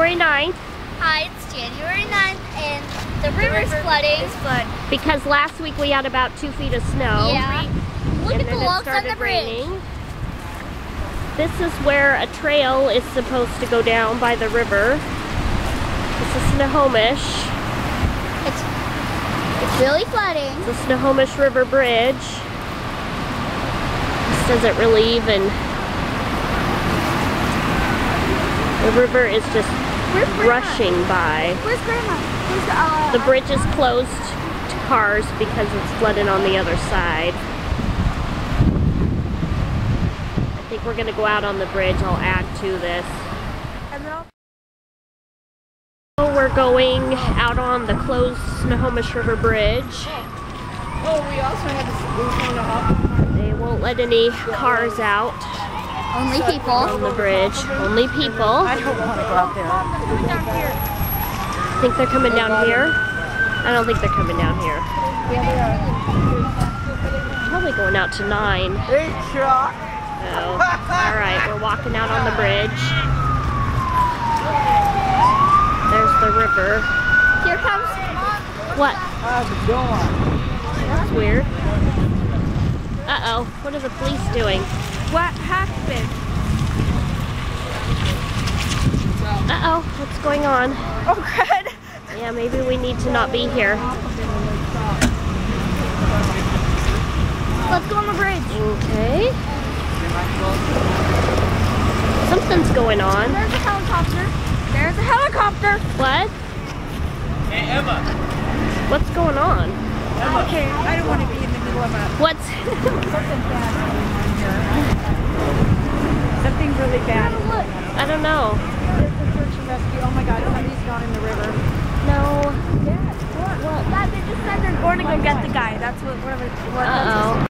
January 9th. Hi, it's January 9th and the river's flooding. Because last week we had about 2 feet of snow. Yeah. Look and at the then it logs on started the bridge. raining. This is where a trail is supposed to go down by the river. This is Snohomish. It's really flooding. The Snohomish River Bridge. This doesn't really even... The river is just rushing by. Where's Grandma? The bridge is closed to cars because it's flooded on the other side. I think we're going to go out on the bridge. I'll add to this. So we're going out on the closed Snohomish River Bridge. Oh, we also had to. They won't let any cars out. Only people. On the bridge. Only people. I don't want to go out there. Think they're coming down here? I don't think they're coming down here. Probably going out to 9. Hey, Chuck. Oh. Alright, we're walking out on the bridge. There's the river. Here comes. What? How's it going? That's weird. Uh-oh. What are the police doing? What happened? Uh-oh. What's going on? Oh, good. Yeah, maybe we need to not be here. Let's go on the bridge. Okay. Something's going on. There's a helicopter. There's a helicopter. What? Hey, Emma. What's going on? Okay, I don't want to be in the middle of a... What's... Something really bad. I don't know. There's a search and rescue. Oh my God, somebody's gone in the river. No. Yeah, what? Well, they just said they're going to go get the guy. That's what. Uh-oh.